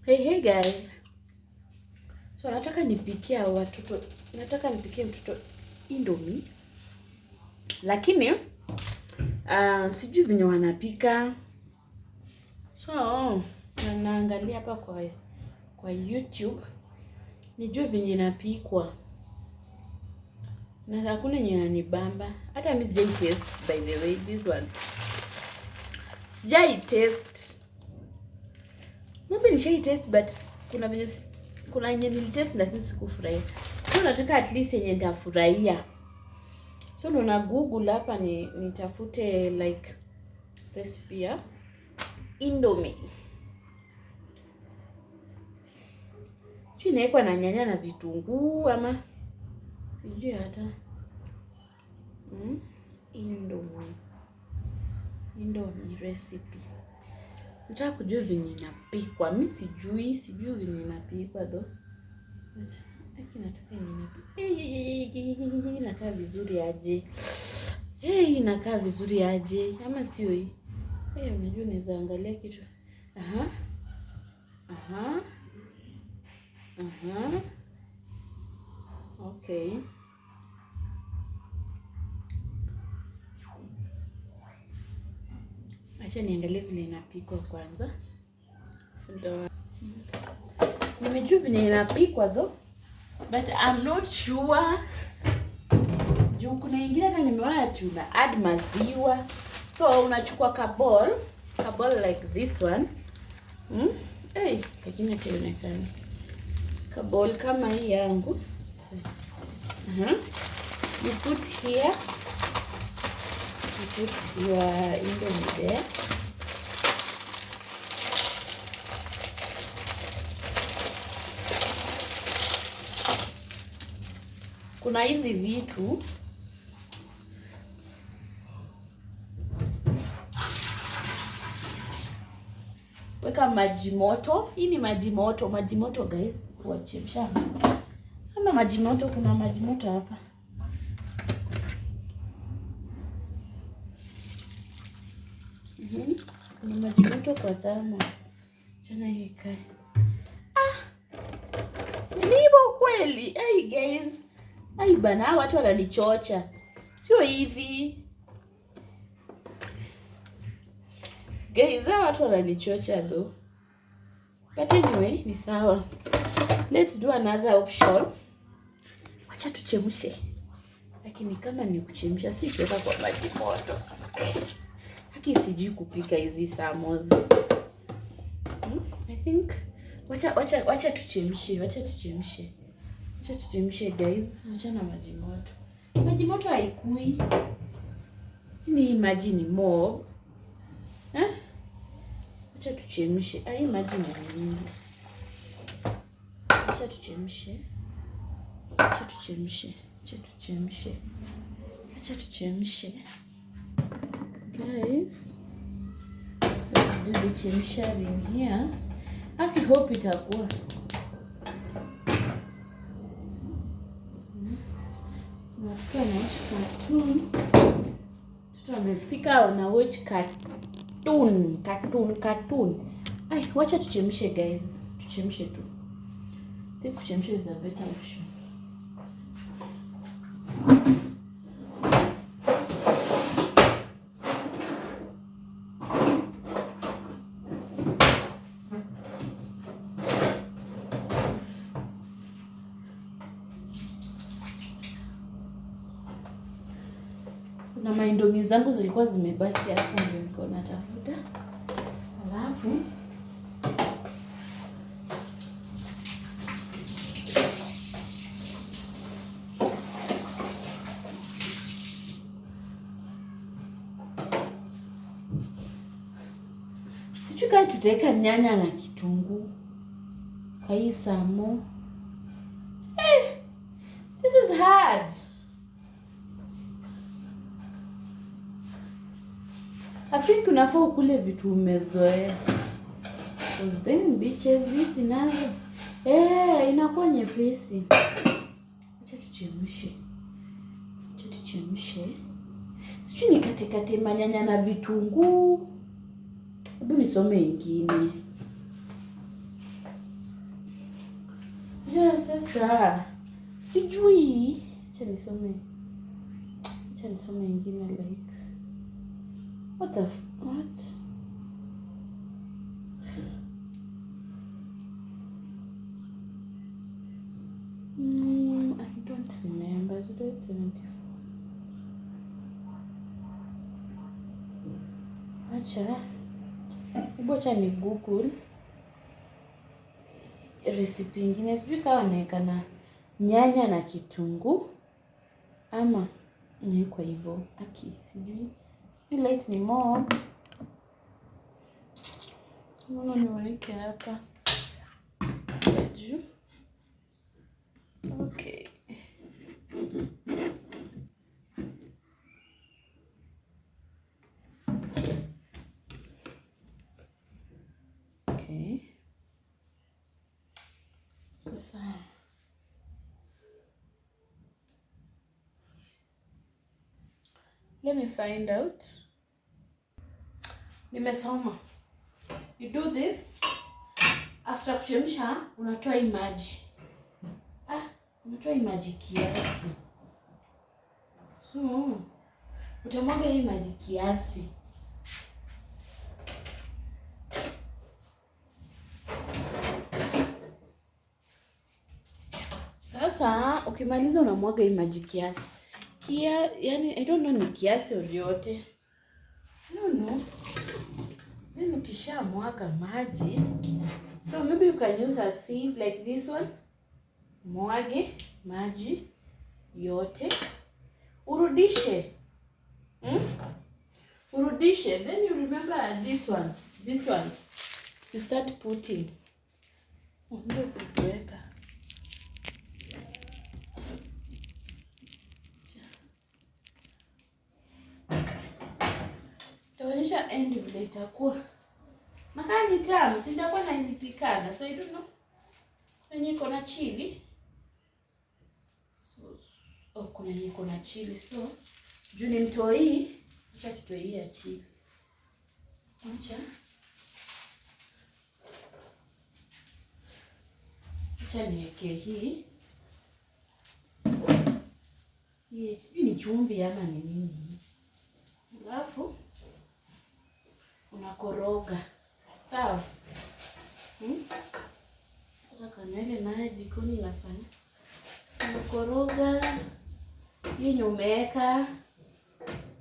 Hey guys. So nataka nipikie mtoto Indomie. Lakini sijui venye wanapika. So naangalia hapa kwa YouTube nijue venye inapikwa. Na hakuna yenye inanibamba. Hata mimi sijai taste, by the way, this one. Sijai taste. Maybe nishai taste but kuna yenye nilitaste lakini sikufurahia. So nataka at least yenye nitafurahia. So na Google hapa nitafute like recipe ya Indomie. Sijui inaekwa na nyanya na vitunguu ama sijui hata. Indomie recipe. Nataka kujua venye inapikwa. Mimi sijui venye inapikwa though. Lakini nataka yenye inakaa vizuri aje. Inakaa vizuri aje. Ama sio hii. Unajua unaweza angalia kitu. Okay. Acha niangalie vile inapikwa kwanza. Nimejua vile inapikwa though, but I'm not sure. Juu kuna ingine hata nimeona tuna add maziwa. So unachukua ka bowl like this one. Lakini hata inaonekana. Ka bowl kama hii yangu. You put here. You put your Indomie there. Kuna hizi vitu weka maji moto. Hii ni maji moto guys, kuachemsha. Ama maji moto, kuna maji moto hapa. Kuna maji moto kwa thermos. Chana hii kai. Nipo kweli. Hey guys. Bana watu wananichocha. Sio hivi. Guys, watu wananichocha though. But anyway, ni sawa. Let's do another option. Wacha tuchemshe. Lakini kama ni kuchemsha si kuweka kwa maji moto. Haki sijui kupika hizi samos. I think wacha tuchemshe. Wacha tuchemshe guys. Wacha na maji moto. Maji moto haikui. Ni maji ni mob. Wacha tuchemshe. Hii maji ni nyingi. Wacha tuchemshe. Guys, let's do the chemsha in here. I hope itakuwa. Watoto wanawatch cartoon. Watoto wamefika wana watch cartoon. Wacha tuchemshe guys. Tuchemshe tu. I think kuchemsha is a better option. Kuna maindomie zangu zilikuwa zimebaki hapo ndio niko natafuta. Alafu sijui kama tutaweka nyanya na kitunguu kwa hii samo. This is hard. I think unafaa ukule vitu umezoea. Because then bitches hizi nazo inakuwa nyepesi. Acha tuchemshe. Sijui nikate manyanya na vitunguu. Hebu nisome ingine. sasa sijui. Acha nisome ingine like what? I don't remember. 0.74. Acha ni Google recipe ingine. Sijui kama naweka na nyanya na kitunguu ama niwekwa hivyo. Sijui. Hii light ni mob. Mbona niweke hapa juu? Okay. Okay. Sasa let me find out. Nimesoma. You do this after kuchemsha, unatoa hii maji. Unatoa hii maji kiasi. So, utamwaga hii maji kiasi. Sasa, ukimaliza unamwaga hii maji kiasi. Yani, I don't know ni kiasi yote. I don't know. Then ukisha mwaga maji. So, maybe you can use a sieve like this one. Mwage maji yote. Urudishe. Urudishe. Then you remember these ones. You start putting. Ndio kuziweka. Taonyesha end vile itakuwa. Nakaa ni tamu, si nitakuwa nazipikana. So I don't know. Wenye iko na chili. Kuna yenye iko na chili. So juu ni mtoi, acha tutoe hii ya chili. Acha niweke hii. Hii sijui ni chumvi ama ni nini. Alafu unakoroga. Sawa? Sasa kama ile naye jikoni inafanya. Unakoroga. Hii umeweka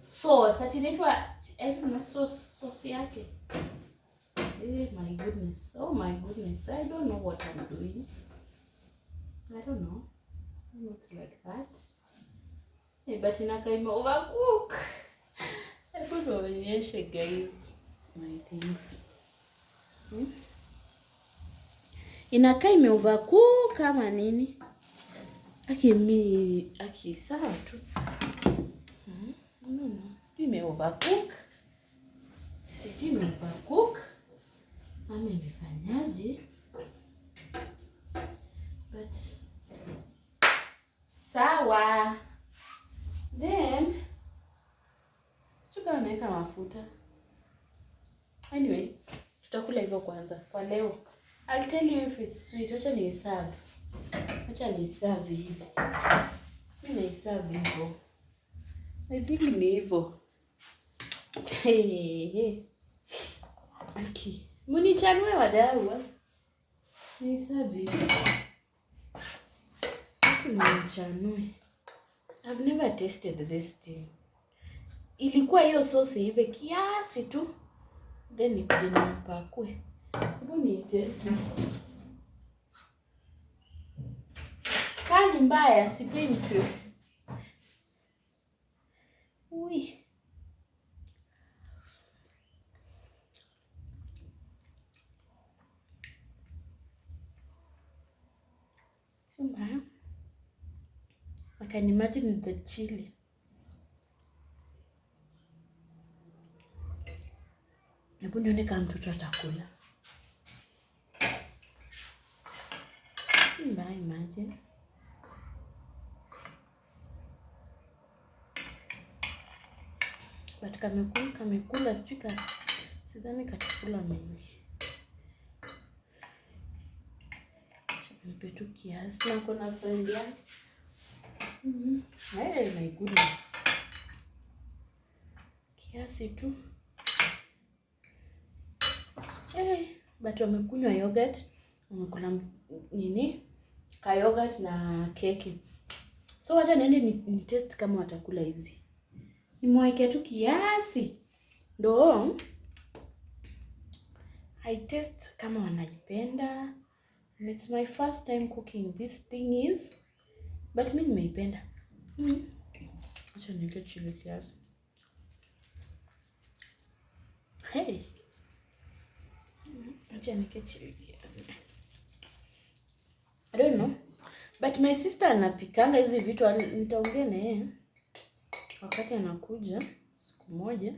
sauce. Ati inaitwa sauce yake. My goodness. Oh my goodness. I don't know what I'm doing. I don't know. It's like that. But inakaa overcook. I put over guys. My things. Inakaa overcook kama nini? Aki sawa tu. No. Sijui overcook. Mama imefanyaje? But sawa. Then sikuwa naweka mafuta. Anyway, tutakula hivyo kwanza kwa leo. I'll tell you if it's sweet. Acha ni serve hivi. Mimi na serve hivyo. I think ni hivyo. Munichanue wadau. Ni serve hivyo. Munichanue. I've never tasted this thing. Ilikuwa hiyo sauce hivi kiasi tu. Then nipakue. Hebu ni taste. Kani mbaya sipendi tu. Ui. Mbaya. I can imagine the chili. Hebu nione kama mtoto atakula. Si mbaya, imagine. But kamekula sijui sidhani katakula mengi. Nipe tu kiasi na kuna friend yangu. Hey, my goodness. Kiasi tu. Hey, but wamekunywa yogurt. Wamekula nini? Ka yogurt na keki. So wacha niende ni test kama watakula hizi. Nimwekea tu kiasi. Ndo I test kama wanaipenda. And it's my first time cooking this thing is. But mimi nimeipenda. Acha niweke chili kiasi. Hey. Acha niweke chili kiasi. I don't know. But my sister anapikanga hizi vitu, nitaongea na yeye wakati anakuja siku moja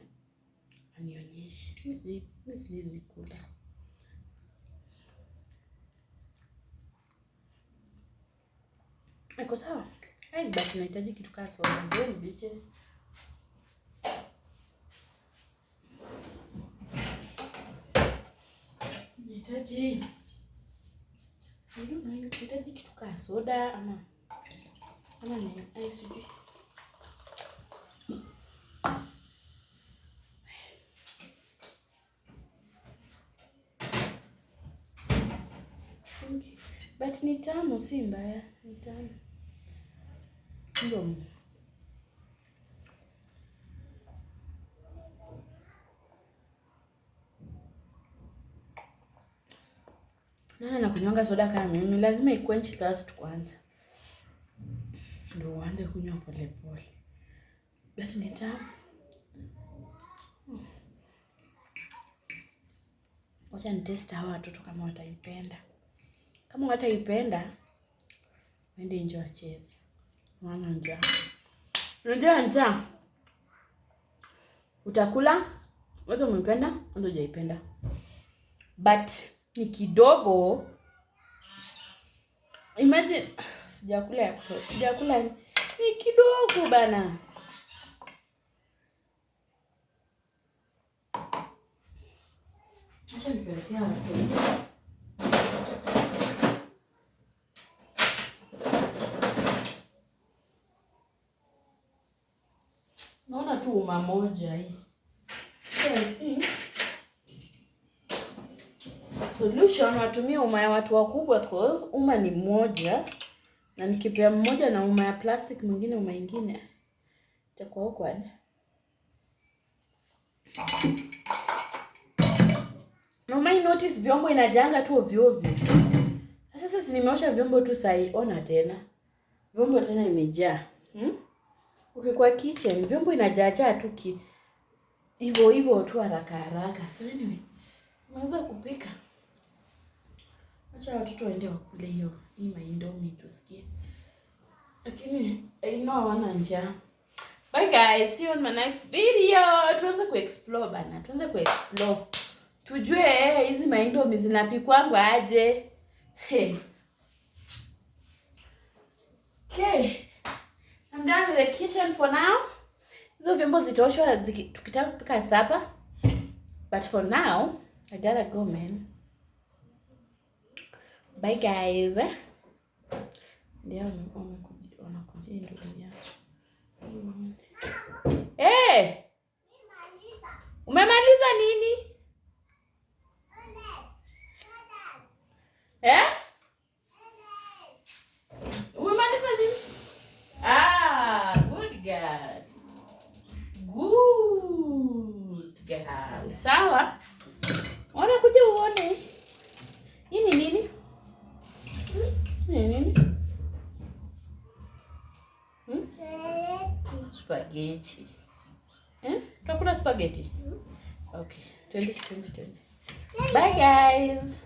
anionyeshe. Mimi siwezi kula. Iko sawa? Hey, but nahitaji kitu kama soda. Ndio bitches. Nahitaji kitu kama soda ama ni ice cream. But ni tamu, si mbaya. Ni tamu. Ndio. Nani nakunywanga soda kama mimi? Lazima iquench thirst kwanza. Ndio uanze kunywa pole pole. But ni tamu. Wacha nitest hawa watoto kama wataipenda. Kama wataipenda, wende nje wacheze. Mwana njaa. Unajua njaa. Utakula, wewe umependa, wewe hujaipenda. But ni kidogo. Imagine sijakula ya kutosha. Sijakula ni kidogo bana. Acha nipelekea watoto. Naona tu uma moja hii. So I think solution watumie uma ya watu wakubwa cause uma ni moja na nikipea mmoja na uma ya plastic mwingine uma ingine itakuwa awkward. Na my notice vyombo inajanga tu ovyo ovyo. Sasa si nimeosha vyombo tu sai, ona tena. Vyombo tena imejaa. Ukikuwa kitchen vyombo inajaja tu hivyo tu haraka. So anyway, unaanza kupika. Acha watoto waende wakule hii Indomie tusikie. Lakini I know wana njaa. Bye guys, see you on my next video. Tuanze kuexplore bana. Tujue hizi Indomie zinapikwa aje. Hey. Okay. I'm done with the kitchen for now. Hizo vyombo zitaoshwa tukitaka kupika supper. But for now, I gotta go, man. Bye guys. Ndio wanakuja ndio. Hey! Umemaliza nini? Umemaliza nini? Good girl. Good girl. Sawa. Wanakuja uone. Hii ni nini? Nini? Spaghetti. Tutakula spaghetti? Okay. 20. Bye guys.